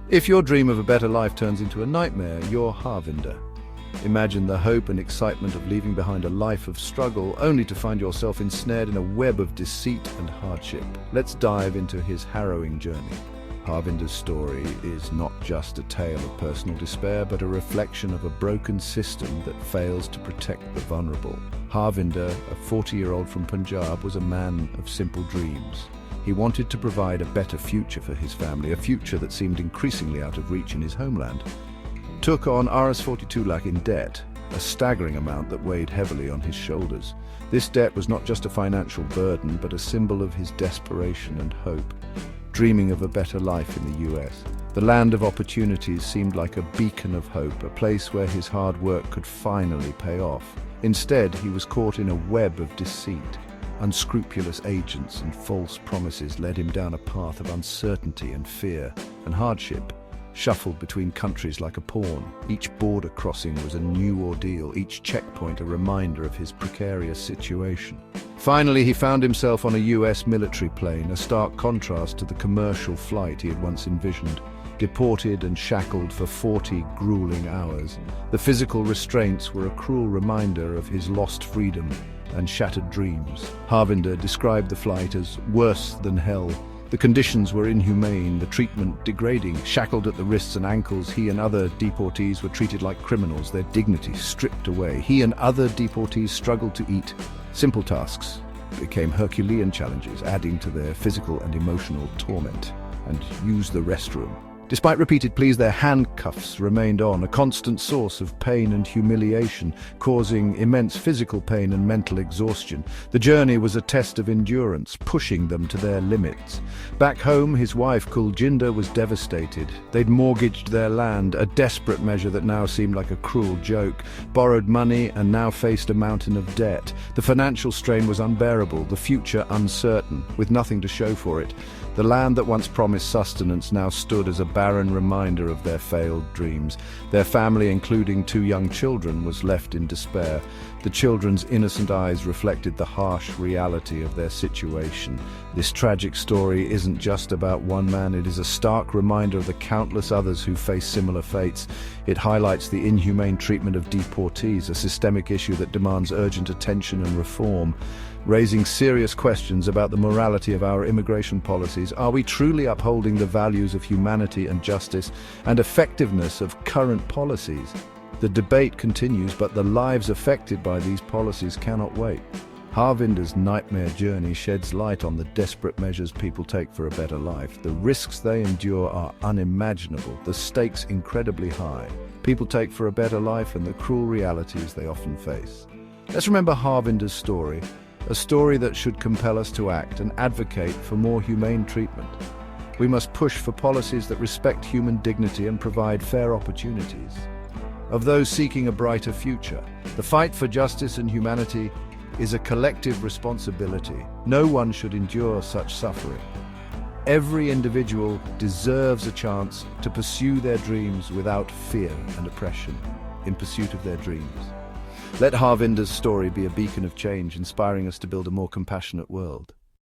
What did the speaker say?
If your dream of a better life turns into a nightmare, you're Harvinder. Imagine the hope and excitement of leaving behind a life of struggle, only to find yourself ensnared in a web of deceit and hardship. Let's dive into his harrowing journey. Harvinder's story is not just a tale of personal despair, but a reflection of a broken system that fails to protect the vulnerable. Harvinder, a 40-year-old from Punjab, was a man of simple dreams. He wanted to provide a better future for his family, a future that seemed increasingly out of reach in his homeland. Took on Rs 42 lakh in debt, a staggering amount that weighed heavily on his shoulders. This debt was not just a financial burden, but a symbol of his desperation and hope. Dreaming of a better life in the US, the land of opportunities seemed like a beacon of hope, a place where his hard work could finally pay off. Instead, he was caught in a web of deceit. Unscrupulous agents and false promises led him down a path of uncertainty and fear and hardship. Shuffled between countries like a pawn, each border crossing was a new ordeal, each checkpoint a reminder of his precarious situation. Finally, he found himself on a US military plane, a stark contrast to the commercial flight he had once envisioned. Deported and shackled for 40 grueling hours, the physical restraints were a cruel reminder of his lost freedom and shattered dreams. Harvinder described the flight as worse than hell. The conditions were inhumane, the treatment degrading. Shackled at the wrists and ankles, he and other deportees were treated like criminals, their dignity stripped away. He and other deportees struggled to eat. Simple tasks became Herculean challenges, adding to their physical and emotional torment. And use the restroom. Despite repeated pleas, their handcuffs remained on, a constant source of pain and humiliation, causing immense physical pain and mental exhaustion. The journey was a test of endurance, pushing them to their limits. Back home, his wife, Kuljinder, was devastated. They'd mortgaged their land, a desperate measure that now seemed like a cruel joke, borrowed money and now faced a mountain of debt. The financial strain was unbearable, the future uncertain, with nothing to show for it. The land that once promised sustenance now stood as a barren reminder of their failed dreams. Their family, including 2 young children, was left in despair. The children's innocent eyes reflected the harsh reality of their situation. This tragic story isn't just about one man, it is a stark reminder of the countless others who face similar fates. It highlights the inhumane treatment of deportees, a systemic issue that demands urgent attention and reform, raising serious questions about the morality of our immigration policies. Are we truly upholding the values of humanity and justice and effectiveness of current policies? The debate continues, but the lives affected by these policies cannot wait. Harvinder's nightmare journey sheds light on the desperate measures people take for a better life. The risks they endure are unimaginable, the stakes incredibly high. People take for a better life and the cruel realities they often face. Let's remember Harvinder's story, a story that should compel us to act and advocate for more humane treatment. We must push for policies that respect human dignity and provide fair opportunities. Of those seeking a brighter future, the fight for justice and humanity is a collective responsibility. No one should endure such suffering. Every individual deserves a chance to pursue their dreams without fear and oppression, in pursuit of their dreams. Let Harvinder's story be a beacon of change, inspiring us to build a more compassionate world.